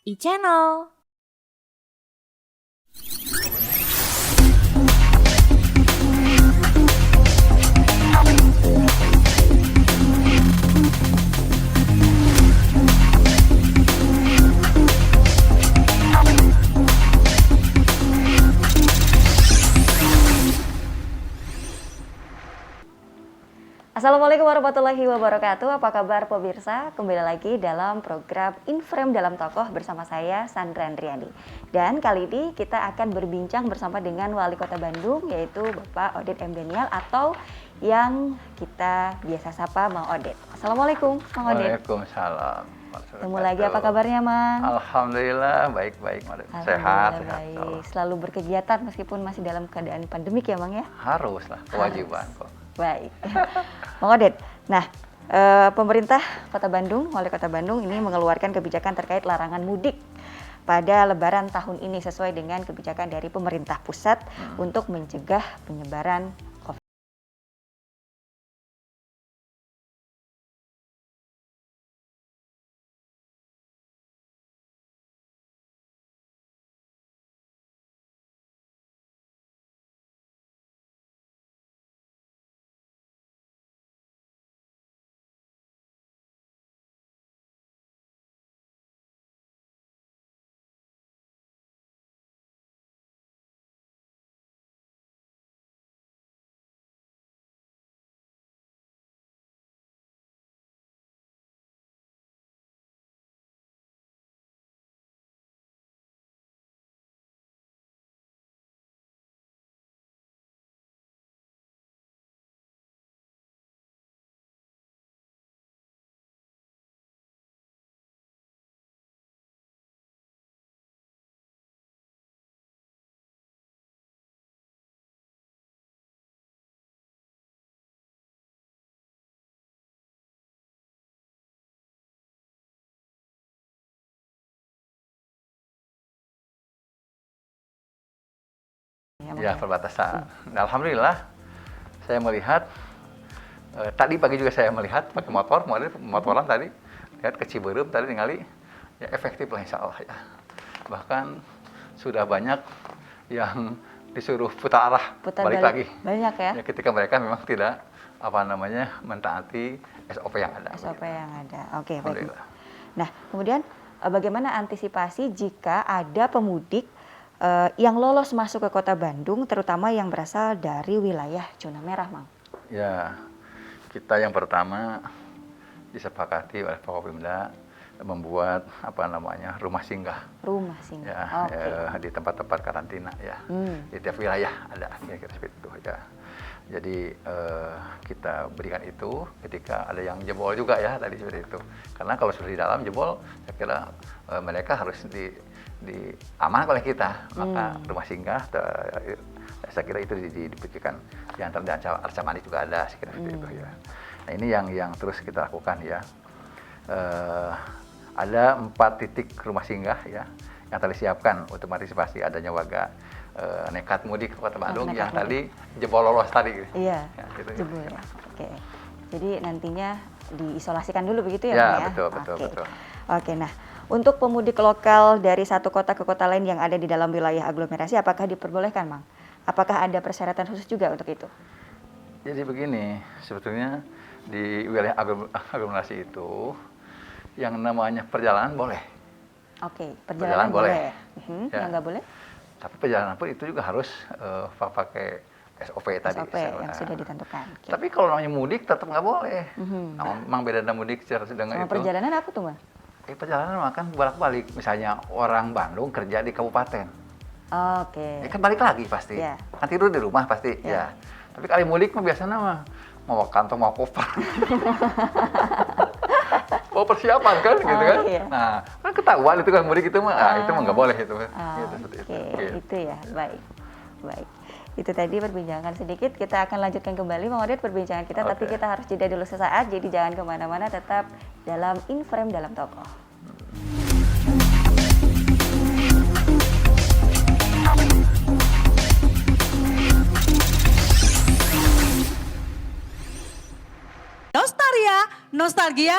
e-channel. Assalamualaikum warahmatullahi wabarakatuh. Apa kabar pemirsa? Kembali lagi dalam program Inframe dalam Tokoh bersama saya Sandra Andriani. Dan kali ini kita akan berbincang bersama dengan Wali Kota Bandung, yaitu Bapak Odet M. Daniel atau yang kita biasa sapa Mang Odet. Assalamualaikum Mang Odet. Waalaikumsalam. Ketemu lagi, apa kabarnya Mang? Alhamdulillah baik-baik, sehat. Baik. Selalu berkegiatan meskipun masih dalam keadaan pandemik ya Mang ya? Haruslah, kewajiban kok. Baik, Mang Odet. Nah, pemerintah Kota Bandung, Wali Kota Bandung ini mengeluarkan kebijakan terkait larangan mudik pada Lebaran tahun ini sesuai dengan kebijakan dari pemerintah pusat untuk mencegah penyebaran COVID. Ya, perbatasan. Nah, alhamdulillah saya melihat tadi pagi juga saya melihat pakai motoran tadi lihat ke Ciberem tadi ningali ya efektif lah insya Allah ya. Bahkan sudah banyak yang disuruh putar arah balik lagi. Banyak ya? Ya, ketika mereka memang tidak mentaati SOP yang ada. SOP yang ada. Oke, baik. Nah, kemudian bagaimana antisipasi jika ada pemudik yang lolos masuk ke Kota Bandung, terutama yang berasal dari wilayah zona merah, Mang? Ya, kita yang pertama disepakati oleh Forkopimda membuat rumah singgah. Rumah singgah. Ya, okay. Di tempat-tempat karantina ya. Di tiap wilayah ada kira-kira seperti itu ya. Jadi kita berikan itu ketika ada yang jebol juga ya tadi seperti itu. Karena kalau sudah di dalam jebol, saya kira mereka harus diamankan oleh kita. Maka rumah singgah saya kira itu dipikirkan. Di antara Arca Manis juga ada, saya kira seperti itu ya. Nah ini yang terus kita lakukan ya. Ada 4 titik rumah singgah ya yang tadi siapkan untuk mengantisipasi adanya warga nekat mudik ke Kota Bandung yang tadi jebol lolos tadi. Iya, ya, gitu, jebol ya. Oke. Jadi nantinya diisolasikan dulu begitu ya, ya? Pak, ya? Betul. Oke, nah untuk pemudik lokal dari satu kota ke kota lain yang ada di dalam wilayah aglomerasi, apakah diperbolehkan, Mang? Apakah ada persyaratan khusus juga untuk itu? Jadi begini, sebetulnya di wilayah aglomerasi itu yang namanya perjalanan boleh. Oke, perjalanan boleh. Ya. Yang nggak boleh? Tapi perjalanan pun itu juga harus pakai SOP tadi. SOP yang sudah ditentukan. Okay. Tapi kalau namanya mudik tetap nggak boleh. Memang beda mudik secara sedang itu. Perjalanan apa tuh, Mang? Perjalanan makan bolak-balik. Misalnya orang Bandung kerja di kabupaten. Oke. Ya kan balik lagi pasti. Yeah. Kan tidur di rumah pasti. Ya. Tapi kali mudik mah biasanya mah mau kantong mau koper. Mau persiapan kan gitu kan. Iya. Nah, kan ketahuan itu kan mudik itu mah itu mah nggak boleh itu. Oke, itu ya. Baik. Itu tadi perbincangan sedikit. Kita akan lanjutkan kembali Mang Odet perbincangan kita, tapi kita harus jeda dulu sesaat. Jadi jangan kemana-mana, tetap dalam Inframe dalam Tokoh. Nostalgia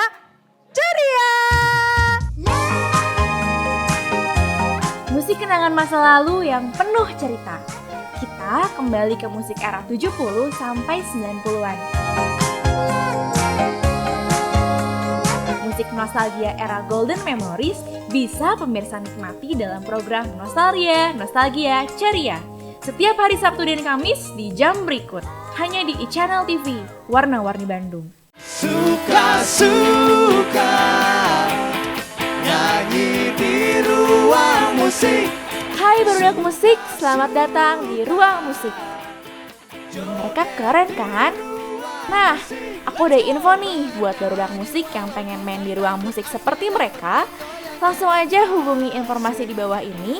ceria. mengisi kenangan masa lalu yang penuh cerita. Kita kembali ke musik era 70 sampai 90-an. Musik nostalgia era Golden Memories bisa pemirsa nikmati dalam program Nostalgia Ceria. Setiap hari Sabtu dan Kamis di jam berikut. Hanya di iChannel TV, Warna-Warni Bandung. Suka-suka nyanyi di ruang musik. Hai barudak musik, selamat datang di Ruang Musik. Mereka keren kan? Nah, aku udah info nih buat barudak musik yang pengen main di ruang musik seperti mereka. Langsung aja hubungi informasi di bawah ini.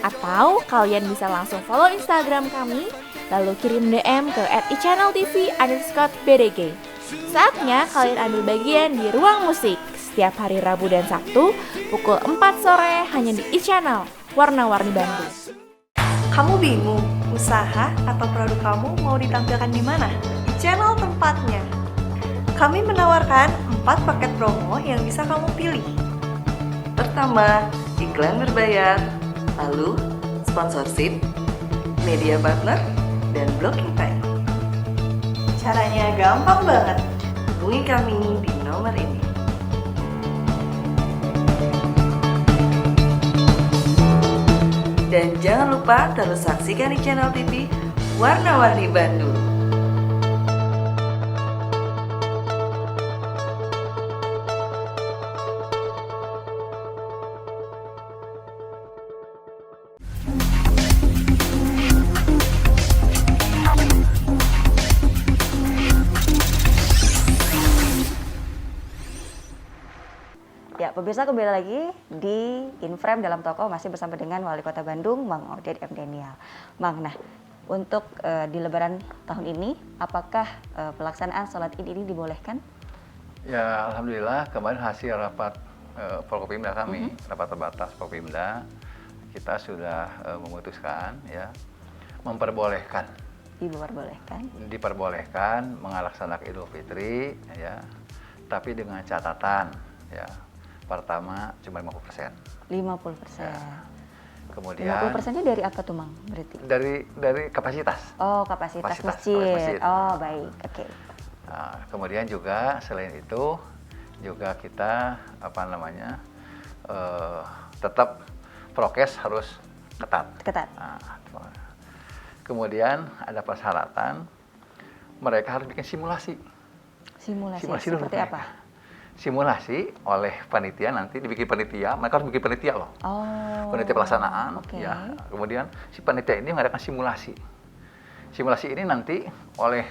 Atau kalian bisa langsung follow Instagram kami, lalu kirim DM ke @iChannelTV_BDG. Saatnya kalian ambil bagian di Ruang Musik setiap hari Rabu dan Sabtu pukul 4 sore hanya di iChannel Warna-Warni Bandung. Kamu bingung usaha atau produk kamu mau ditampilkan di mana? Di channel tempatnya. Kami menawarkan 4 paket promo yang bisa kamu pilih. Pertama, iklan berbayar, lalu sponsorship, media partner, dan blocking time. Caranya gampang banget. Hubungi kami di nomor ini. Dan jangan lupa terus saksikan di channel TV Warna-Warni Bandung. Ya, pemirsa kembali lagi di Inframe dalam Tokoh masih bersama dengan Wali Kota Bandung, Mang Oded M. Daniel. Mang, nah untuk di Lebaran tahun ini, apakah pelaksanaan sholat Id ini dibolehkan? Ya, alhamdulillah kemarin hasil rapat Forkopimda kami, rapat terbatas Forkopimda, kita sudah memutuskan ya memperbolehkan. Diperbolehkan melaksanakan Idul Fitri ya, tapi dengan catatan ya. Pertama cuma 50%. 50%. Ya. Kemudian 50%-nya dari apa tuh, Mang? Berarti? Dari kapasitas. Oh, kapasitas Kapasitas masjid. masjid. Oh, baik. Oke. Nah, kemudian juga selain itu juga kita tetap prokes harus ketat. Ketat. Nah, kemudian ada persyaratan mereka harus bikin simulasi. Simulasi dulu seperti mereka. apa? Simulasi oleh panitia, nanti dibikin panitia, mereka harus bikin panitia loh. Oh. Panitia pelaksanaan, Oke. ya. Kemudian si panitia ini mengadakan simulasi. Simulasi ini nanti oleh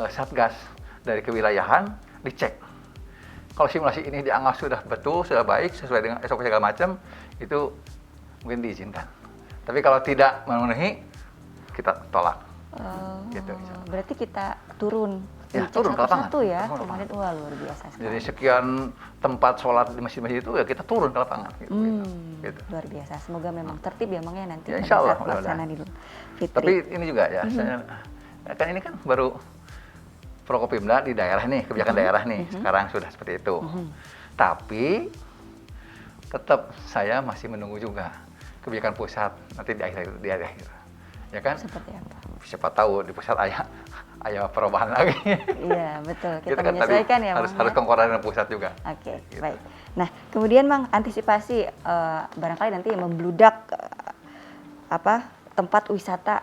Satgas dari kewilayahan dicek. Kalau simulasi ini dianggap sudah betul, sudah baik, sesuai dengan SOP segala macam, itu mungkin diizinkan. Tapi kalau tidak memenuhi, kita tolak. Gitu, berarti kita turun. Ya, Dicek turun ke lapangan. satu-satu ya. Turun ke Kemarin wah luar biasa sekali. Jadi sekian tempat sholat di masjid-masjid itu ya kita turun ke lapangan. Gitu. Luar biasa. Semoga memang tertib ya, Mang, ya nanti Ya, pada insya Allah, saat pelaksanaan Idul Fitri. Tapi ini juga ya, saya kan ini kan baru Forkopimda di daerah nih, kebijakan daerah nih, sekarang sudah seperti itu. Tapi tetap saya masih menunggu juga kebijakan pusat nanti di akhir. Ya kan? Seperti apa? Siapa tahu di pusat ayah perubahan lagi. Iya, betul. Kita kan menyesuaikan tadi ya, harus Mang, ya? konkoran dengan pusat juga. Oke, Gitu. baik. Nah, kemudian, Mang, antisipasi barangkali nanti membludak tempat wisata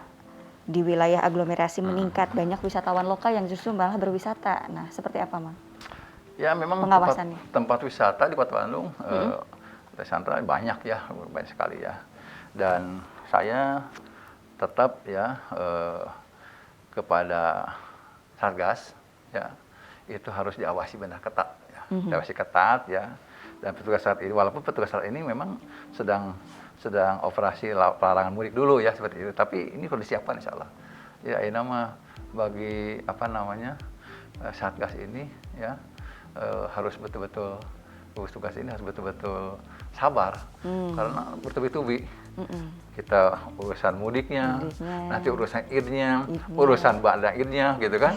di wilayah aglomerasi meningkat, banyak wisatawan lokal yang justru malah berwisata. Nah, seperti apa, Mang? Ya memang Pengawasannya. tempat wisata di Kota Bandung, Santra banyak ya, banyak sekali ya. Dan saya tetap ya kepada Satgas ya, itu harus diawasi benar ketat ya. Diawasi ketat ya. Dan petugas saat ini, walaupun petugas saat ini memang sedang operasi pelarangan mudik dulu ya seperti itu, tapi ini perlu disiapkan insya Allah. Ya ini nama bagi Satgas ini ya harus betul-betul gugus tugas ini harus betul-betul sabar karena bertubi-tubi. Kita urusan mudiknya, nanti urusan idnya, urusan ba'da idnya gitu kan.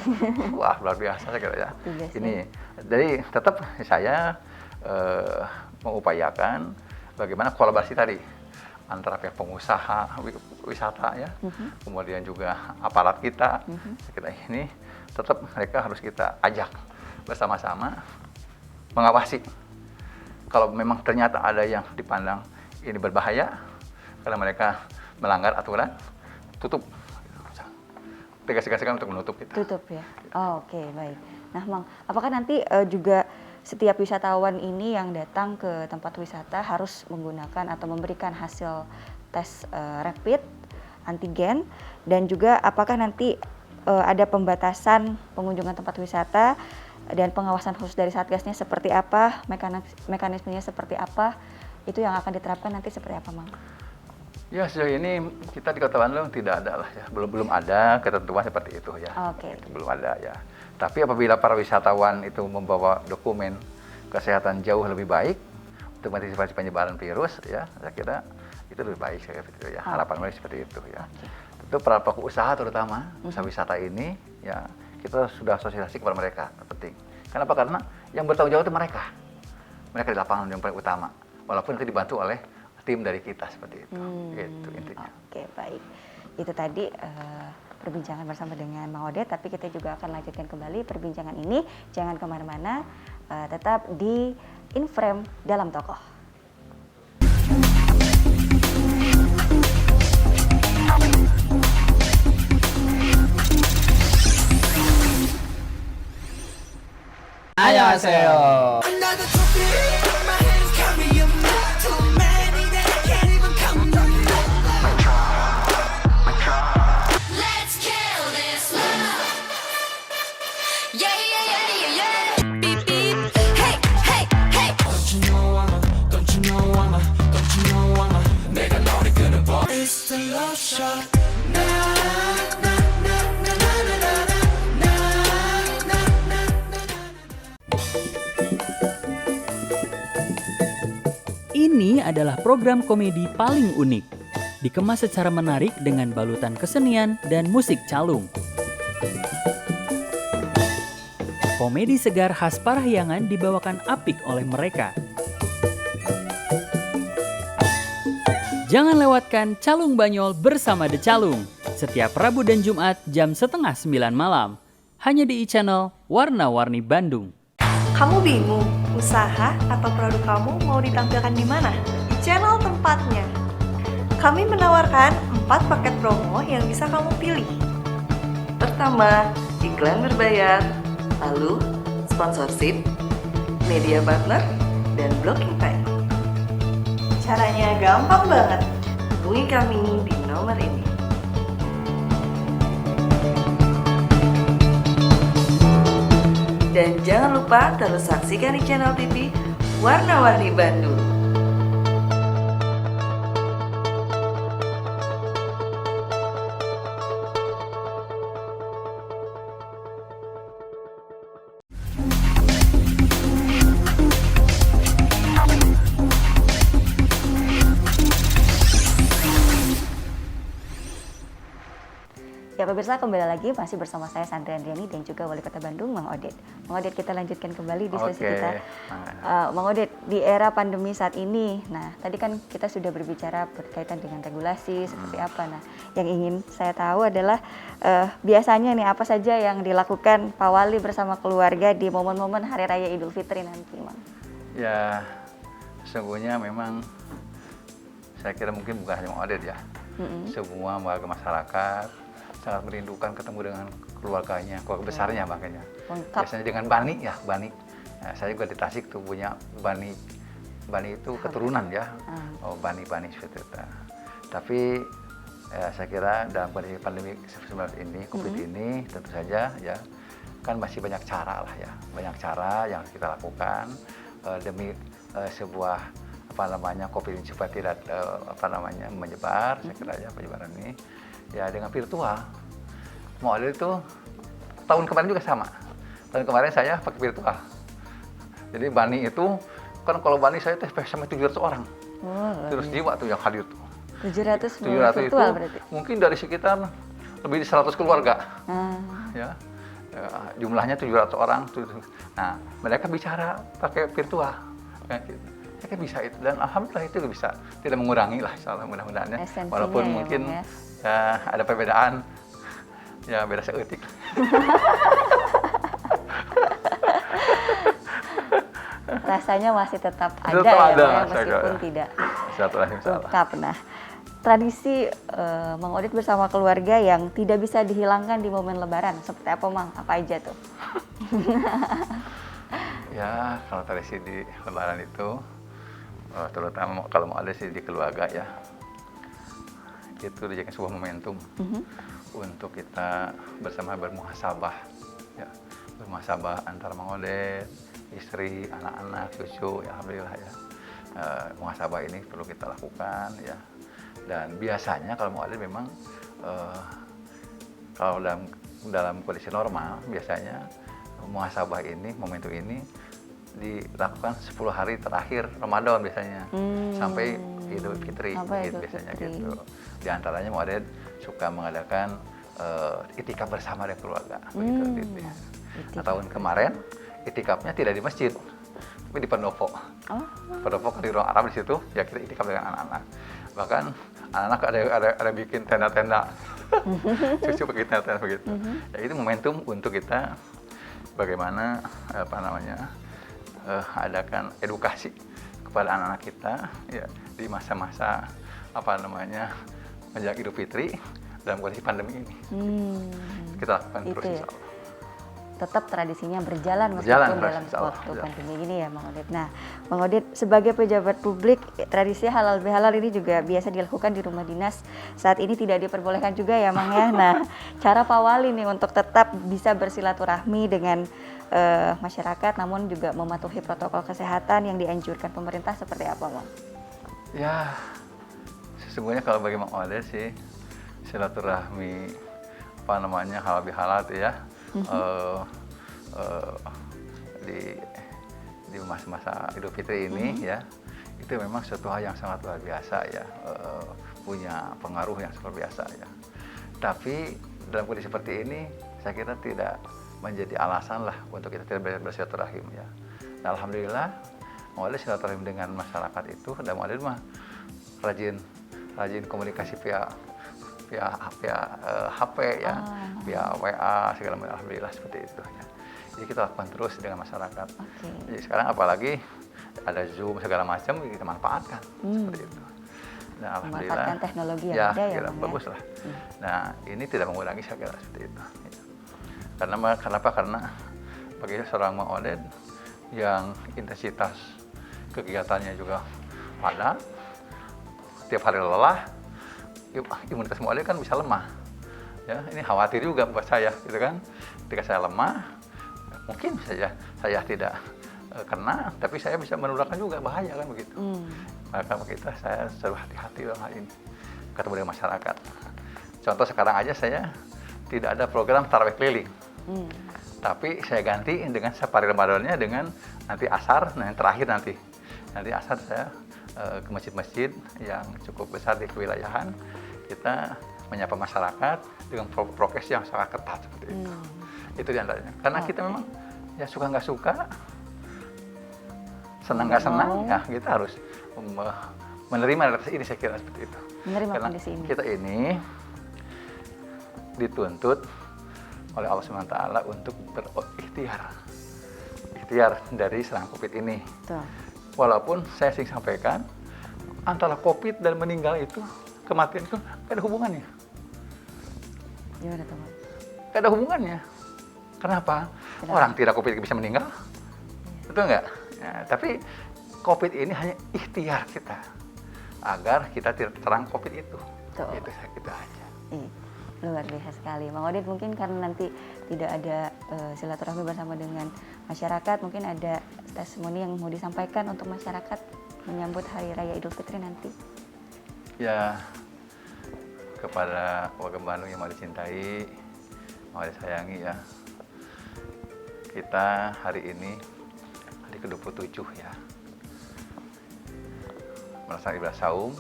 Wah, luar biasa saya kira ya. Ini jadi tetap saya mengupayakan bagaimana kolaborasi tadi antara pihak pengusaha wisata ya, kemudian juga aparat kita, kita ini tetap mereka harus kita ajak bersama-sama mengawasi. Kalau memang ternyata ada yang dipandang ini berbahaya karena mereka melanggar aturan, tutup. Tegas-tegaskan untuk menutup kita. Tutup ya. Oh, oke, baik. Nah, Mang, apakah nanti juga setiap wisatawan ini yang datang ke tempat wisata harus menggunakan atau memberikan hasil tes rapid antigen, dan juga apakah nanti ada pembatasan pengunjungan tempat wisata dan pengawasan khusus dari Satgasnya seperti apa, mekanismenya seperti apa, itu yang akan diterapkan nanti seperti apa, Mang? Ya, sejauh ini kita di Kota Bandung tidak ada lah ya, belum ada ketentuan seperti itu ya. Oke. Itu belum ada ya. Tapi apabila para wisatawan itu membawa dokumen kesehatan jauh lebih baik untuk mengantisipasi penyebaran virus ya, saya kira itu lebih baik saya kira itu ya. Harapan mereka seperti itu ya. Tentu para pelaku usaha terutama usaha wisata ini ya, kita sudah sosialisasi kepada mereka, penting. Kenapa? Karena yang bertanggung jawab itu mereka. Mereka di lapangan yang paling utama. Walaupun nanti dibantu oleh tim dari kita seperti itu. Gitu intinya. Oke, baik. Itu tadi perbincangan bersama dengan Mang Odet, tapi kita juga akan lanjutkan kembali perbincangan ini. Jangan kemana-mana, tetap di Inframe Dalam Tokoh. 안녕하세요. Another trophy in my hands, carry 'em up. Too many that I can't even count. Let's kill this love. Yeah, yeah, yeah, yeah, yeah. Beep, beep. Hey, hey, hey. It's the love shot. Ini adalah program komedi paling unik. Dikemas secara menarik dengan balutan kesenian dan musik calung. Komedi segar khas Parahyangan dibawakan apik oleh mereka. Jangan lewatkan Calung Banyol bersama The Calung setiap Rabu dan Jumat jam 8:30 malam. Hanya di channel Warna-Warni Bandung. Kamu bingung usaha atau produk kamu mau ditampilkan di mana? Di channel tempatnya. Kami menawarkan 4 paket promo yang bisa kamu pilih. Pertama, iklan berbayar, lalu sponsorship, media partner, dan blocking time. Caranya gampang banget. Hubungi kami di nomor ini. Dan jangan lupa terus saksikan di channel TV Warna-Warni Bandung. Ya pemirsa, kembali lagi masih bersama saya Sandra Andriani dan juga Wali Kota Bandung, Mang Odet. Mang Odet, kita lanjutkan kembali diskusi kita. Mang Odet, di era pandemi saat ini, nah tadi kan kita sudah berbicara berkaitan dengan regulasi seperti apa. Nah, yang ingin saya tahu adalah biasanya nih apa saja yang dilakukan Pak Wali bersama keluarga di momen-momen Hari Raya Idul Fitri nanti, Mang? Ya, sesungguhnya memang saya kira mungkin bukan hanya Mang Odet ya. Semua warga masyarakat sangat merindukan ketemu dengan keluarganya, keluarga besarnya makanya. Lengkap. Biasanya dengan Bani ya, Bani. Nah, saya juga di Tasik tuh punya Bani. Bani itu keturunan ya. Oh, Bani seperti itu. Tapi saya kira dalam kondisi pandemi 19 ini, Covid ini tentu saja ya kan masih banyak cara lah ya. Banyak cara yang harus kita lakukan demi sebuah Covid ini supaya tidak menyebar. Saya kira ya penyebaran ini ya dengan virtual. Model itu tahun kemarin juga sama. Tahun kemarin saya pakai virtual. Jadi Bani itu kan kalau Bani saya sampai 700 orang. Terus jiwa tuh yang hadir tuh. 700 virtual itu berarti. Mungkin dari sekitar lebih dari 100 keluarga. Ya, jumlahnya 700 orang. Nah, mereka bicara pakai virtual. Mereka bisa itu, dan alhamdulillah itu bisa tidak mengurangi lah, insyaallah mudah-mudahan ya. Esensinya Walaupun ya, mungkin Bang, ya ada perbedaan, ya beda seeutik. Rasanya masih tetap ada Tetap ya, ada, Bang, ya, saya meskipun kira. tidak Silaturahim insyaallah. lengkap. Nah, tradisi Mang Oded bersama keluarga yang tidak bisa dihilangkan di momen Lebaran seperti apa, Mang? Apa aja tuh? Ya, kalau tradisi di Lebaran itu, terutama kalau mau ada sih di keluarga ya, itu dijadikan sebuah momentum untuk kita bersama bermuhasabah, ya, bermuhasabah antara Mang Oded, istri, anak-anak, cucu, ya alhamdulillah ya. Muhasabah ini perlu kita lakukan ya. Dan biasanya kalau Mang Oded memang kalau dalam kondisi normal biasanya muhasabah ini, momentum ini dilakukan 10 hari terakhir Ramadan biasanya sampai Idul Fitri, Sampai gitu, Idul biasanya Fitri. gitu. Di antaranya Mang Oded suka mengadakan itikaf bersama dengan keluarga. Begitu, gitu ya. Nah, tahun kemarin itikafnya tidak di masjid, tapi di pendopo. Oh. Pendopo di ruang Arab di situ, ya kita itikaf dengan anak-anak. Bahkan anak-anak ada bikin tenda-tenda, cucu bikin tenda-tenda begitu. Ya itu momentum untuk kita bagaimana adakan edukasi kepada anak-anak kita ya di masa-masa menjelang Idul Fitri dalam kondisi pandemi ini. Kita lakukan Itu terus ya. insya Allah. Tetap tradisinya berjalan meskipun Berjalan terus, dalam insya Allah, waktu berjalan. pandemi ini ya, Mang Oded. Nah, Mang Oded sebagai pejabat publik, tradisi halal bihalal ini juga biasa dilakukan di rumah dinas. Saat ini tidak diperbolehkan juga ya, Mang ya. Nah, cara Pak Wali nih untuk tetap bisa bersilaturahmi dengan masyarakat, namun juga mematuhi protokol kesehatan yang dianjurkan pemerintah seperti apa, Mang? Ya, sesungguhnya kalau bagi Mang Oded sih silaturahmi halal bihalal itu ya di masa-masa Idul Fitri ini ya itu memang suatu hal yang sangat luar biasa ya, punya pengaruh yang luar biasa ya. Tapi dalam kondisi seperti ini saya kira tidak menjadi alasan lah untuk kita tidak bersilaturahim ya. Nah, alhamdulillah Mang Oded silaturahim dengan masyarakat itu, dan Mang Oded mah rajin komunikasi via HP ya, via WA segala macam, alhamdulillah seperti itu ya. Jadi kita lakukan terus dengan masyarakat. Oke. Jadi sekarang apalagi ada Zoom segala macam kita manfaatkan seperti itu. Nah, alhamdulillah Memanfaatkan teknologi yang ya, ada ya, kira Bang, ya. bagus lah. Nah, ini tidak mengurangi saya kira seperti itu. Ya. Karena bagi seorang Mang Oded yang intensitas kegiatannya juga padat, tiap hari lelah, imunitas Mang Oded kan bisa lemah. Ya, ini khawatir juga buat saya, gitu kan. Ketika saya lemah, mungkin saja saya tidak kena, tapi saya bisa menularkan juga, bahaya kan begitu. Maka saya selalu hati-hati dalam hal ini, ketemu dengan masyarakat. Contoh sekarang aja saya tidak ada program tarawih keliling, tapi saya ganti dengan safari Ramadannya dengan nanti asar, nah yang terakhir nanti asar saya ke masjid-masjid yang cukup besar di kewilayahan, kita menyapa masyarakat dengan prokes yang sangat ketat seperti itu. Itu diantaranya. Karena kita memang ya suka nggak suka, senang nggak senang, ya kita harus menerima ini, saya kira seperti itu. Menerima Karena kondisi ini. kita ini dituntut oleh Allah SWT untuk berikhtiar dari serang COVID ini. Betul. Walaupun saya sering sampaikan, antara COVID dan meninggal itu, kematian itu gak ada hubungannya. Gimana tuh, Bang? Gak ada hubungannya. Kenapa? Orang tidak COVID bisa meninggal, betul nggak? Ya, tapi COVID ini hanya ikhtiar kita agar kita tidak terserang COVID itu. Betul. Itu saya kira aja. Luar biasa sekali, Mang Oded. Mungkin karena nanti tidak ada silaturahmi bersama dengan masyarakat, mungkin ada testimoni yang mau disampaikan untuk masyarakat menyambut Hari Raya Idul Fitri nanti. Ya, kepada warga Bandung yang mau dicintai, mau disayangi ya, kita hari ini hari ke-27 ya, melaksanakan ibadah saum.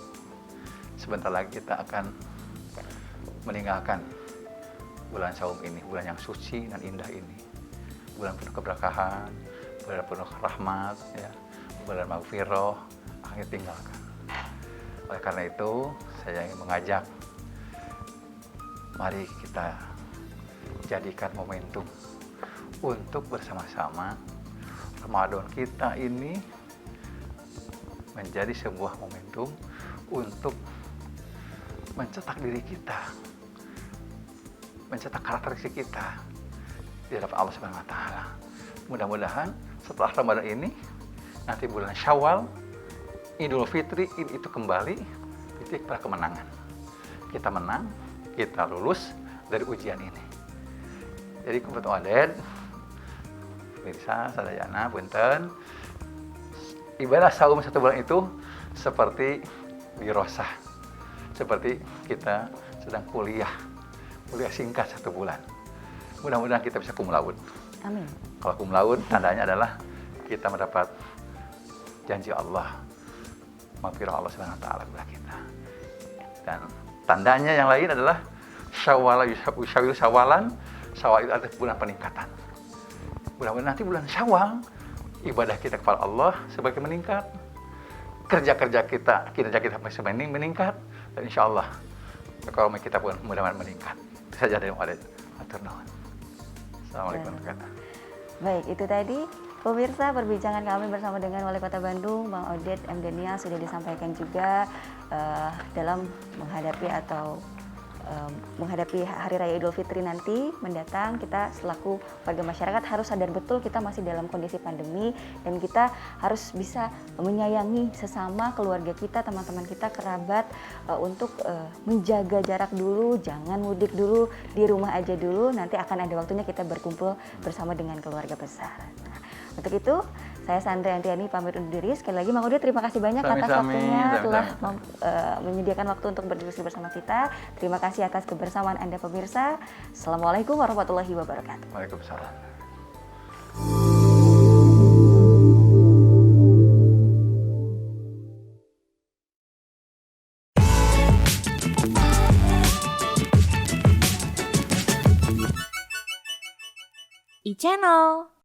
Sebentar lagi kita akan meninggalkan bulan saum ini, bulan yang suci dan indah ini, bulan penuh keberkahan, bulan penuh rahmat ya, bulan maghfirah akan tinggalkan. Oleh karena itu, saya ingin mengajak, mari kita jadikan momentum untuk bersama-sama Ramadan kita ini menjadi sebuah momentum untuk mencetak diri kita, mencetak karakteristik kita di hadapan Allah Subhanahu wa taala. Mudah-mudahan setelah Ramadan ini, nanti bulan Syawal, Idul Fitri itu kembali titik para kemenangan. Kita menang, kita lulus dari ujian ini. Jadi kebetulan aden, pemirsa, sadayana, punten, ibadah saum 1 bulan itu seperti dirosah, seperti kita sedang kuliah singkat 1 bulan. Mudah-mudahan kita bisa cum laude. Amin. Kalau cum laude tandanya adalah kita mendapat janji Allah, maghfirah Allah Subhanahu wa taala kepada kita. Dan tandanya yang lain adalah Syawal Syawalan. Syawal itu adalah bulan peningkatan. Mudah-mudahan nanti bulan Syawal ibadah kita kepada Allah semakin meningkat, kinerja kita masih meningkat, dan insya Allah ekonomi kita pun mudah-mudahan meningkat. Itu saja dari Aden. Matur nuwun. Assalamualaikum warahmatullahi wabarakatuh. Baik, itu tadi pemirsa perbincangan kami bersama dengan Wali Kota Bandung, Bang Odet M. Daniel, sudah disampaikan juga dalam menghadapi Hari Raya Idul Fitri nanti mendatang. Kita selaku warga masyarakat harus sadar betul kita masih dalam kondisi pandemi, dan kita harus bisa menyayangi sesama keluarga kita, teman-teman kita, kerabat, untuk menjaga jarak dulu, jangan mudik dulu, di rumah aja dulu, nanti akan ada waktunya kita berkumpul bersama dengan keluarga besar. Nah, untuk itu saya Sandra Andriani pamit undur diri. Sekali lagi Bang Odet, terima kasih banyak atas waktunya telah menyediakan waktu untuk berdiskusi bersama kita. Terima kasih atas kebersamaan Anda pemirsa. Assalamualaikum warahmatullahi wabarakatuh. Waalaikumsalam. e-channel.